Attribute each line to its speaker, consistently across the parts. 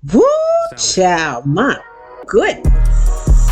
Speaker 1: Woo, child, my goodness.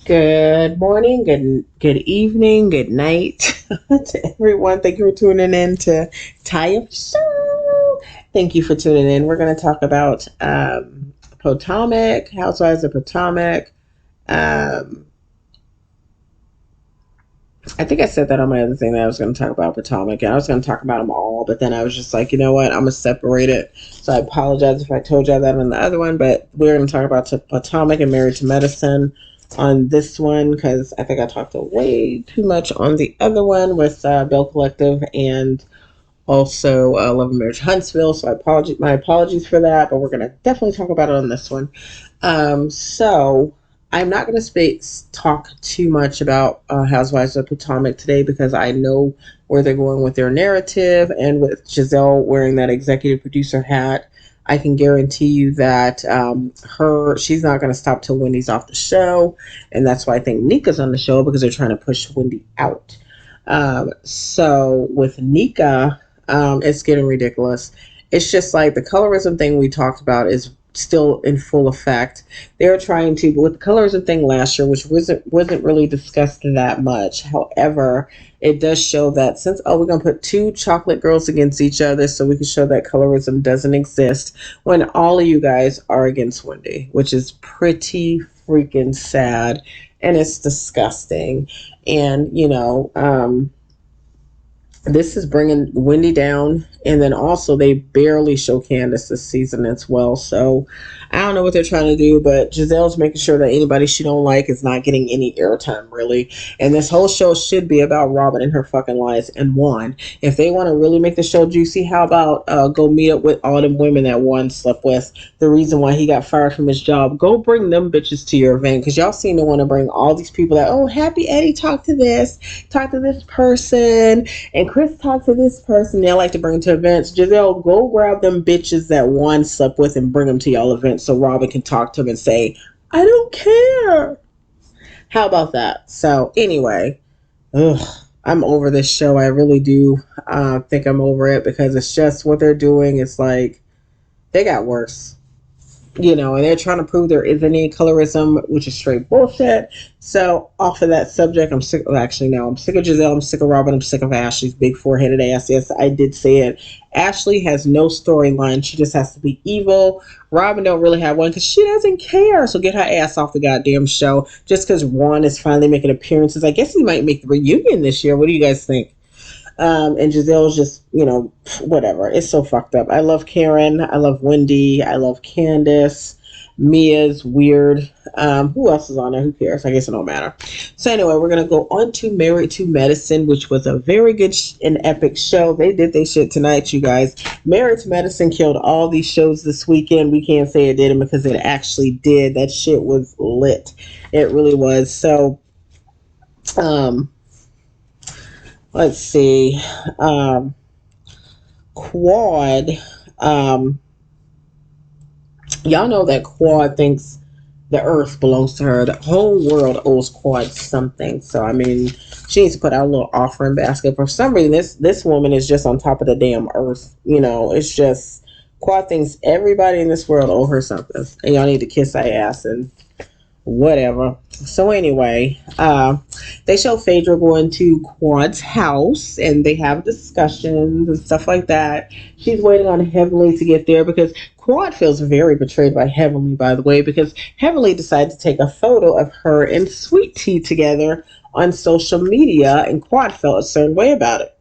Speaker 1: Good morning, good evening, good night to everyone. Thank you for tuning in to Tie Show. Thank you for tuning in. We're going to talk about Potomac, Housewives of Potomac. Um, I think I said that on my other thing that I was going to talk about Potomac, and I was going to talk about them all, but then I was just like, you know what, I'm going to separate it. So I apologize if I told you that on the other one, but we're going to talk about Potomac and Married to Medicine on this one because I think I talked way too much on the other one with Bill Collective and also Love and Marriage Huntsville. So my apologies for that, but we're going to definitely talk about it on this one. So I'm not going to talk too much about Housewives of Potomac today because I know where they're going with their narrative, and with Giselle wearing that executive producer hat, I can guarantee you that she's not going to stop till Wendy's off the show, and that's why I think Nika's on the show because they're trying to push Wendy out. So with Nika, it's getting ridiculous. It's just like the colorism thing we talked about is still in full effect. They're trying to, but with the colorism thing last year, which wasn't really discussed that much. However, it does show that since we're gonna put two chocolate girls against each other so we can show that colorism doesn't exist when all of you guys are against Wendy, which is pretty freaking sad and it's disgusting. And this is bringing Wendy down, and then also they barely show Candace this season as well. So I don't know what they're trying to do, but Giselle's making sure that anybody she don't like is not getting any airtime, really. And this whole show should be about Robin and her fucking lies. And Juan, if they want to really make the show juicy, how about go meet up with all them women that Juan slept with? The reason why he got fired from his job. Go bring them bitches to your event, because y'all seem to want to bring all these people that, oh, Happy Eddie talk to this person, and Chris talked to this person. They like to bring to events. Giselle, go grab them bitches that Juan slept with and bring them to y'all events so Robin can talk to them and say, I don't care. How about that? So anyway, I'm over this show. I really do think I'm over it because it's just what they're doing. It's like they got worse. And they're trying to prove there isn't any colorism, which is straight bullshit. So off of that subject, I'm sick. Well, actually, no, I'm sick of Giselle. I'm sick of Robin. I'm sick of Ashley's big four-headed ass. Yes, I did say it. Ashley has no storyline. She just has to be evil. Robin don't really have one because she doesn't care. So get her ass off the goddamn show. Just because Juan is finally making appearances. I guess he might make the reunion this year. What do you guys think? And Giselle's just, whatever. It's so fucked up. I love Karen. I love Wendy. I love Candace. Mia's weird. Who else is on there? Who cares? I guess it don't matter. So anyway, we're going to go on to Married to Medicine, which was a very good and epic show. They did their shit tonight, you guys. Married to Medicine killed all these shows this weekend. We can't say it didn't because it actually did. That shit was lit. It really was. So, let's see. Quad. Y'all know that Quad thinks the earth belongs to her. The whole world owes Quad something. So, I mean, she needs to put out a little offering basket. For some reason, this woman is just on top of the damn earth. It's just, Quad thinks everybody in this world owe her something. And y'all need to kiss her ass and whatever. So anyway, they show Phaedra going to Quad's house and they have discussions and stuff like that. She's waiting on Heavenly to get there because Quad feels very betrayed by Heavenly, by the way, because Heavenly decided to take a photo of her and Sweet Tea together on social media, and Quad felt a certain way about it.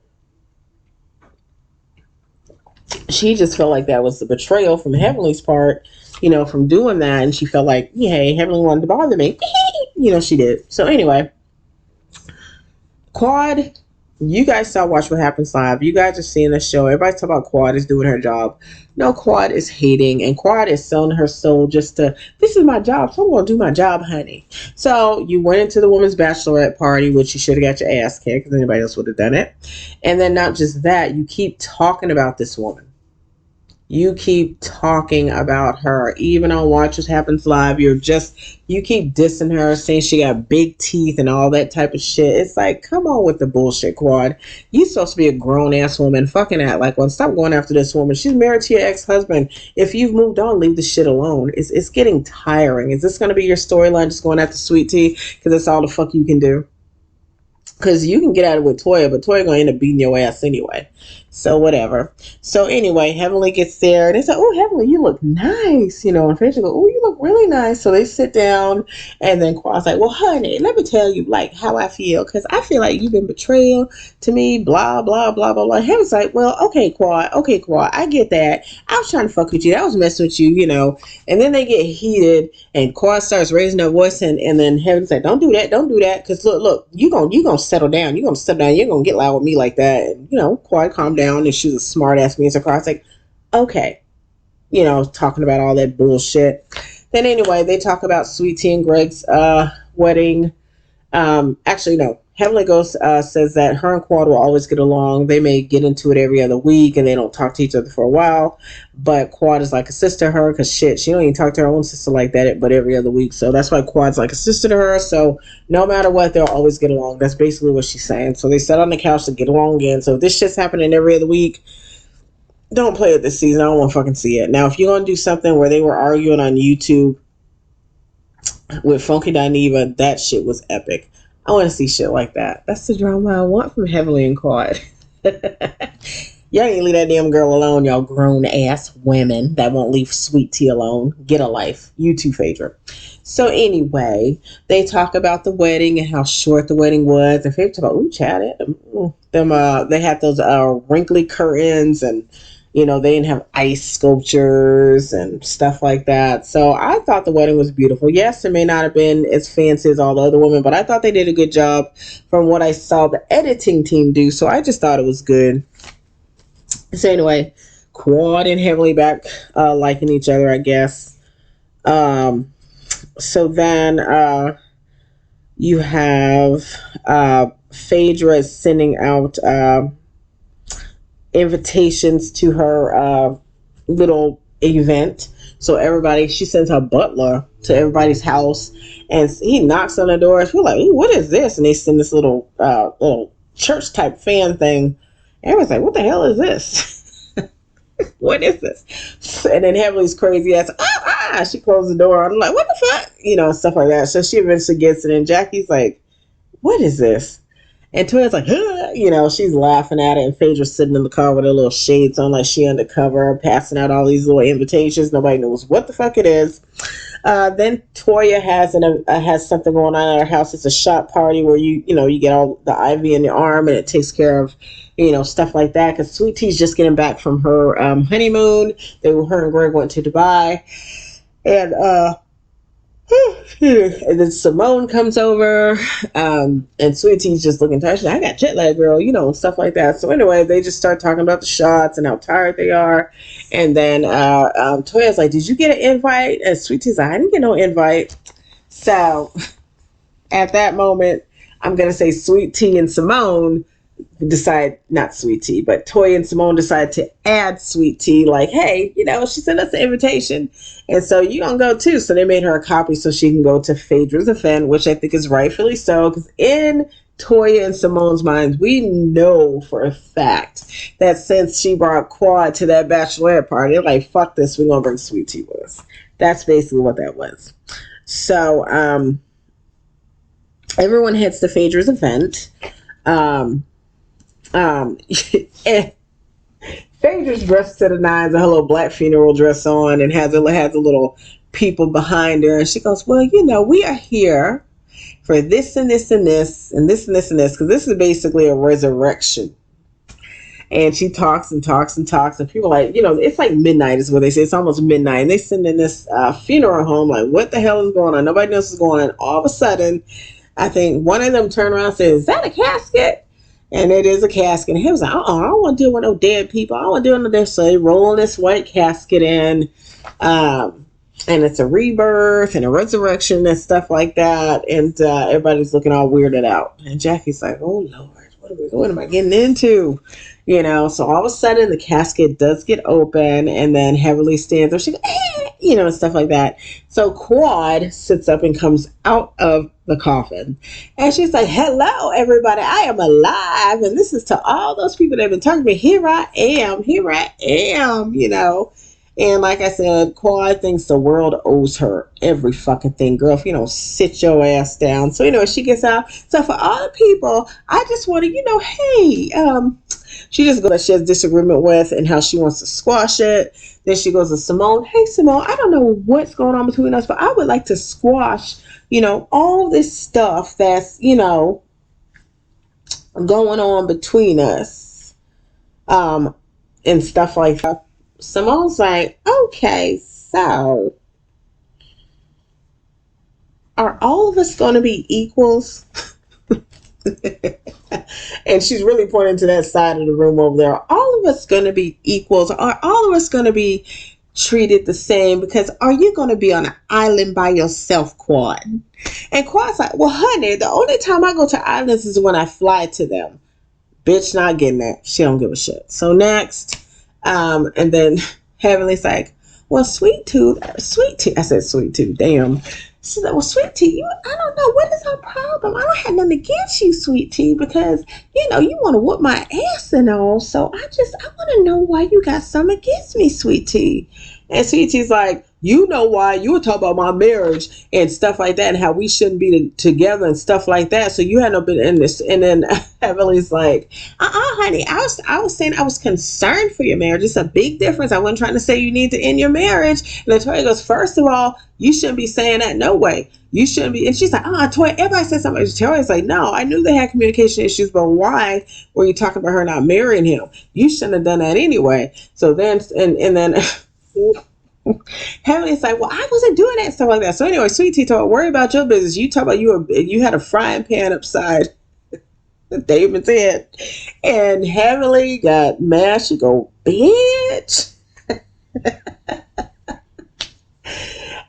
Speaker 1: She just felt like that was the betrayal from Heavenly's part, from doing that. And she felt like, hey, Heavenly wanted to bother me. She did. So anyway, Quad, you guys saw Watch What Happens Live. You guys are seeing the show. Everybody's talking about Quad is doing her job. No, Quad is hating. And Quad is selling her soul just to, this is my job, so I'm going to do my job, honey. So you went into the woman's bachelorette party, which you should have got your ass kicked because anybody else would have done it. And then not just that, you keep talking about this woman. You keep talking about her, even on Watch What Happens Live. You keep dissing her, saying she got big teeth and all that type of shit. It's like, come on with the bullshit, Quad. You supposed to be a grown ass woman. Fucking act like one. Stop going after this woman. She's married to your ex husband. If you've moved on, leave the shit alone. It's getting tiring. Is this going to be your storyline? Just going after Sweet Tea because that's all the fuck you can do? Because you can get at it with Toya, but Toya gonna end up beating your ass anyway. So whatever. So anyway, Heavenly gets there and they say, "Oh, Heavenly, you look nice," and Fraser goes, "Oh, you look really nice." So they sit down, and then Qua's like, "Well, honey, let me tell you like how I feel, because I feel like you've been betrayal to me." Blah blah blah blah blah. Heavenly's like, "Well, okay, Qua, I get that. I was trying to fuck with you. I was messing with you. And then they get heated, and Quad starts raising her voice, and then Heaven's like, "Don't do that, because look, you gonna settle down. You gonna settle down. You're gonna get loud with me like that." And Quad calmed down, and she was a smart ass me. So Quad's like, "Okay," talking about all that bullshit. Then anyway, they talk about Sweet Tea and Greg's wedding. Actually, no. Heavenly Ghost says that her and Quad will always get along. They may get into it every other week and they don't talk to each other for a while. But Quad is like a sister to her because shit, she don't even talk to her own sister like that, but every other week. So that's why Quad's like a sister to her. So no matter what, they'll always get along. That's basically what she's saying. So they sat on the couch to get along again. So if this shit's happening every other week, don't play it this season. I don't want to fucking see it. Now, if you're going to do something where they were arguing on YouTube with Funky Dineva, that shit was epic. I want to see shit like that. That's the drama I want from Heavenly and Quad. Y'all ain't leave that damn girl alone, y'all grown ass women that won't leave Sweet Tea alone. Get a life. You too, Phaedra. So anyway, they talk about the wedding and how short the wedding was. And Phaedra talk about, ooh, Chad, they had those wrinkly curtains, and they didn't have ice sculptures and stuff like that. So I thought the wedding was beautiful. Yes, it may not have been as fancy as all the other women, but I thought they did a good job from what I saw the editing team do. So I just thought it was good. So anyway, Quad and Heavenly back liking each other, I guess. So then you have Phaedra sending out invitations to her little event. So she sends her butler to everybody's house, and he knocks on the doors. We're like, "Ooh, what is this?" And they send this little church type fan thing. Everyone's like, "What the hell is this?" "What is this?" And then Heavenly's crazy ass, she closed the door. I'm like, "What the fuck?" Stuff like that. So she eventually gets it, and Jackie's like, "What is this?" And Toya's like, she's laughing at it, and Phaedra's sitting in the car with her little shades on like she undercover, passing out all these little invitations. Nobody knows what the fuck it is. Then Toya has something going on at her house. It's a shot party where you get all the IV in your arm, and it takes care of stuff like that. Because Sweet Tea's just getting back from her honeymoon. Her and Greg went to Dubai, and and then Simone comes over, and Sweet Tea's just looking tired. She's like, "I got jet lag, girl," and stuff like that. So anyway, they just start talking about the shots and how tired they are. And then Toya's like, "Did you get an invite?" And Sweet Tea's like, "I didn't get no invite." So at that moment, I'm going to say Sweet Tea and Simone not Sweet Tea, but Toya and Simone decide to add Sweet Tea, like, "Hey, she sent us an invitation, and so you gonna go too." So they made her a copy so she can go to Phaedra's event, which I think is rightfully so, because in Toya and Simone's minds, we know for a fact that since she brought Quad to that bachelorette party, they're like, "Fuck this, we're gonna bring Sweet Tea with us." That's basically what that was. So everyone heads to Phaedra's event. Phaedra's dressed to the nines, a little black funeral dress on, and has a little people behind her. And she goes, "Well, we are here for this and this and this and this and this and this, because this is basically a resurrection." And she talks and talks and talks, and people are like, it's like midnight is what they say. It's almost midnight, and they send in this funeral home. Like, what the hell is going on? Nobody knows what's going on. All of a sudden, I think one of them turned around and said, "Is that a casket?" And it is a casket. And he was like, I don't want to deal with no dead people. I don't want to deal with this. So they roll this white casket in. And it's a rebirth and a resurrection and stuff like that. And everybody's looking all weirded out. And Jackie's like, "Oh, Lord, what am I getting into? You know, so all of a sudden the casket does get open and then Heavenly stands up. She goes, you know, and stuff like that. So Quad sits up and comes out of the coffin. And she's like, hello, everybody. I am alive. And this is to all those people that have been talking to me. Here I am, you know. And like I said, Quad thinks the world owes her every fucking thing. Girl, if you don't sit your ass down. So, you know, she gets out. So for all the people, I just want to, you know, hey, she just goes that she has disagreement with and how she wants to squash it. Then she goes to Simone. Hey, Simone, I don't know what's going on between us, but I would like to squash, you know, all this stuff that's, you know, going on between us, and stuff like that. Simone's like, okay, so are all of us going to be equals? And she's really pointing to that side of the room over there. Are all of us going to be equals? Are all of us going to be treated the same? Because are you going to be on an island by yourself, Quad? And Quad's like, well, honey, the only time I go to islands is when I fly to them. Bitch, not getting that. She don't give a shit. So next, and then Heavenly's like, well, Sweet Tooth, I said Sweet Tooth, damn. She's like, well, Sweet Tea, I don't know, what is our problem? I don't have nothing against you, Sweet Tea, because, you know, you want to whoop my ass and all, so I want to know why you got something against me, Sweet Tea. And Sweet Tea's like, you know why, you were talking about my marriage and stuff like that and how we shouldn't be together and stuff like that, so you had no been in this. And then Heavenly's like, honey, I was saying I was concerned for your marriage. It's a big difference. I wasn't trying to say you need to end your marriage. And then Toya goes, first of all, you shouldn't be saying that, no way. You shouldn't be. And she's like, Toya, everybody said something. Toya's like, no, I knew they had communication issues, but why were you talking about her not marrying him? You shouldn't have done that anyway. So then, and then Heavenly's like, well, I wasn't doing that, stuff like that. So anyway, Sweet Tea told her, worry about your business. You talk about you had a frying pan upside David's head. And Heavenly got mad. She go, bitch.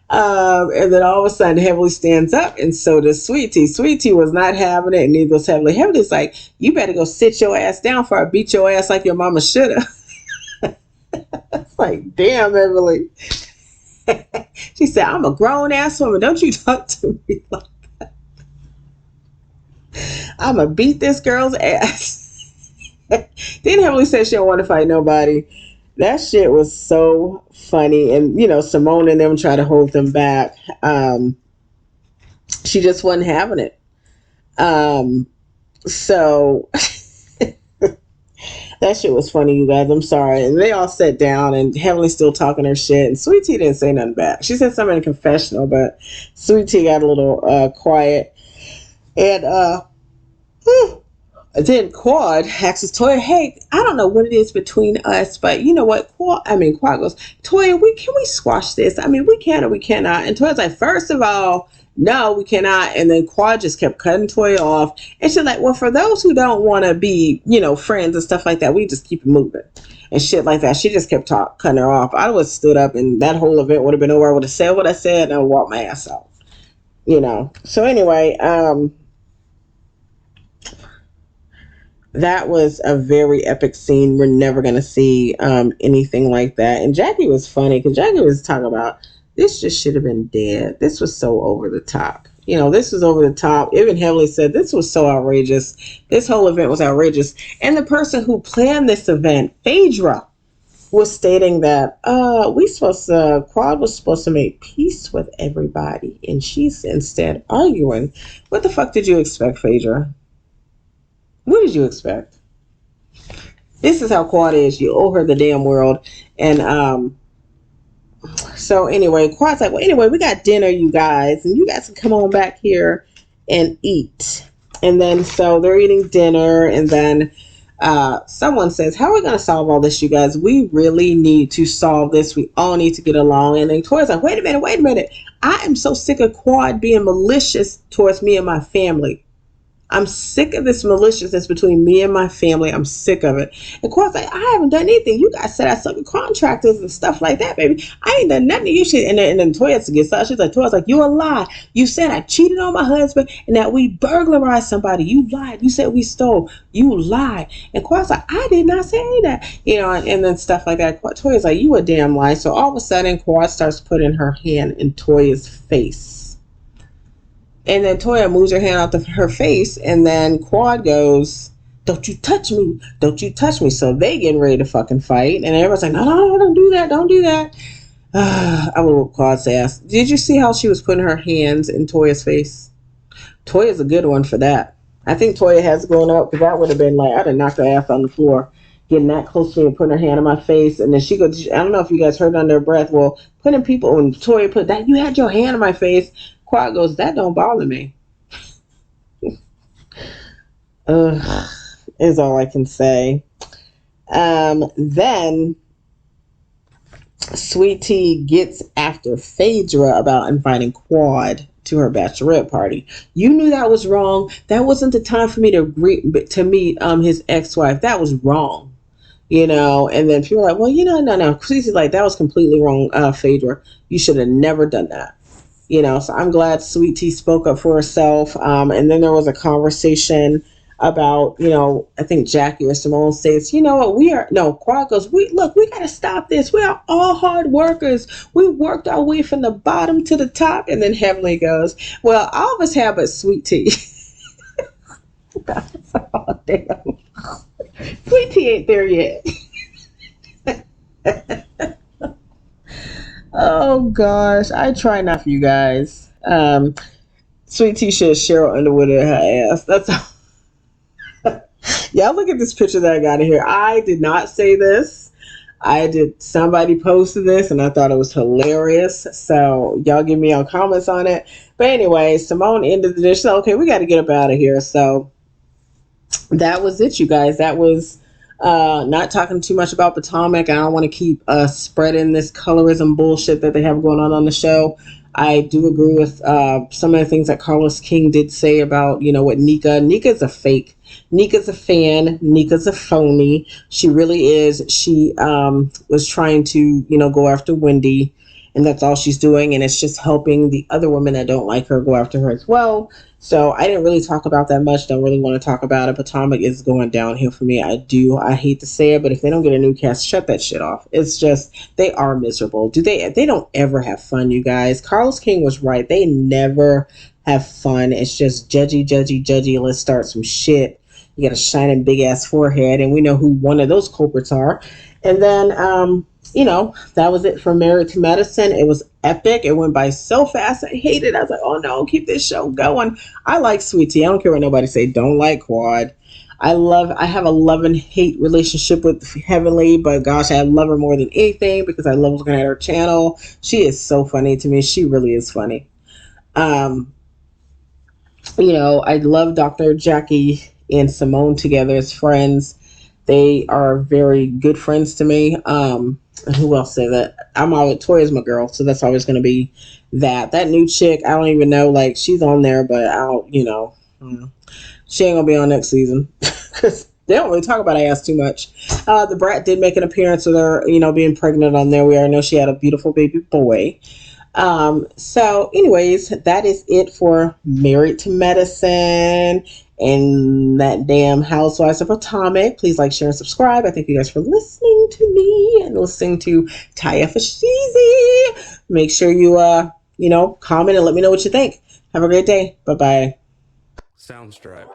Speaker 1: And then all of a sudden Heavenly stands up, and so does Sweet Tea. Sweet Tea was not having it, and neither was Heavenly. Heavenly's like, you better go sit your ass down before I beat your ass like your mama should have. It's like, damn, Heavenly. She said, I'm a grown ass woman. Don't you talk to me like that. I'm going to beat this girl's ass. Then Heavenly said she don't want to fight nobody. That shit was so funny. And, you know, Simone and them try to hold them back. She just wasn't having it. So that shit was funny, you guys. I'm sorry. And they all sat down, and Heavenly's still talking her shit. And Sweet Tea didn't say nothing back. She said something in the confessional, but Sweet Tea got a little quiet. And then Quad asks Toya, hey, I don't know what it is between us, but you know what? Quad goes, Toya, can we squash this? I mean, we can or we cannot. And Toya's like, first of all, no, we cannot. And then Quad just kept cutting Toya off. And she's like, well, for those who don't want to be, you know, friends and stuff like that, we just keep it moving and shit like that. She just kept cutting her off. I would have stood up, and that whole event would have been over. I would have said what I said and walked my ass out, you know. So anyway, that was a very epic scene. We're never going to see anything like that. And Jackie was funny because Jackie was talking about, this just should have been dead. This was so over the top. You know, this was over the top. Even Heavenly said this was so outrageous. This whole event was outrageous. And the person who planned this event, Phaedra, was stating that Quad was supposed to make peace with everybody, and she's instead arguing. What the fuck did you expect, Phaedra? What did you expect? This is how Quad is. You owe her the damn world. And so anyway, Quad's like, well, anyway, we got dinner, you guys, and you guys can come on back here and eat. And then so they're eating dinner, and then someone says, how are we going to solve all this, you guys? We really need to solve this. We all need to get along. And then Toya's like, wait a minute. I am so sick of Quad being malicious towards me and my family. I'm sick of this maliciousness between me and my family. I'm sick of it. And Quad's like, I haven't done anything. You guys said I suck with contractors and stuff like that, baby. I ain't done nothing to you. Shit. And then Toya gets out. She's like, Toya's like, you a lie. You said I cheated on my husband and that we burglarized somebody. You lied. You said we stole. You lied. And Quad's like, I did not say that. You know, and then stuff like that. Toya's like, you a damn lie. So all of a sudden, Quad starts putting her hand in Toya's face. And then Toya moves her hand out of her face, and then Quad goes, don't you touch me. Don't you touch me. So they getting ready to fucking fight. And everyone's like, no, don't do that. Don't do that. I would whoop Quad's ass. Did you see how she was putting her hands in Toya's face? Toya's a good one for that. I think Toya has grown up, because that would have been like, I'd have knocked her ass on the floor, getting that close to me and putting her hand in my face. And then she goes, I don't know if you guys heard under her breath, well, putting people, when Toya put that, you had your hand in my face. Quad goes, that don't bother me. Is all I can say. Then Sweet Tea gets after Phaedra about inviting Quad to her bachelorette party. You knew that was wrong. That wasn't the time for me to meet his ex-wife. That was wrong. You know, and then people are like, well, you know, no. Cece's like, that was completely wrong, Phaedra. You should have never done that. You know, so I'm glad Sweet Tea spoke up for herself. And then there was a conversation about, you know, I think Jackie or Simone says, you know what, Quad goes, we got to stop this. We are all hard workers. We worked our way from the bottom to the top. And then Heavenly goes, well, all of us have but Sweet Tea. Oh, damn. Sweet Tea ain't there yet. Oh gosh, I try not for you guys. Sweet Tea should have Cheryl Underwood in her ass. That's all. Y'all look at this picture that I got in here. I did not say this. Somebody posted this and I thought it was hilarious. So y'all give me your comments on it. But anyway, Simone ended the dish. So okay, we got to get up out of here. So that was it, you guys. That was not talking too much about Potomac. I don't want to keep spreading this colorism bullshit that they have going on the show. I do agree with some of the things that Carlos King did say about, you know, what Nika's a fake. Nika's a fan. Nika's a phony. She really is. She was trying to, you know, go after Wendy, and that's all she's doing, and it's just helping the other women that don't like her go after her as well. So I didn't really talk about that much. Don't really want to talk about it. Potomac is going downhill for me. I hate to say it, but if they don't get a new cast, shut that shit off. It's just, they are miserable. They don't ever have fun, you guys. Carlos King was right. They never have fun. It's just judgy. Let's start some shit. You got a shining big ass forehead, and we know who one of those culprits are. And then, you know, that was it for Married to Medicine. It was epic. It went by so fast. I hated it. I was like, oh no, keep this show going. I like Sweet Tea. I don't care what nobody say. Don't like Quad. I have a love and hate relationship with Heavenly, but gosh, I love her more than anything because I love looking at her channel. She is so funny to me. She really is funny. You know, I love Dr. Jackie and Simone together as friends. They are very good friends to me. Who else say that? Toya's my girl, so that's always going to be that. That new chick, I don't even know, like, she's on there, but she ain't going to be on next season. Because they don't really talk about her ass too much. The Brat did make an appearance with her, you know, being pregnant on there. We already know she had a beautiful baby boy. So anyways, that is it for Married to Medicine and that damn Housewives of Potomac. Please like, share, and subscribe. I thank you guys for listening to me and listening to Taya Fashizi. Make sure you, comment and let me know what you think. Have a great day. Bye-bye.
Speaker 2: Soundstripe.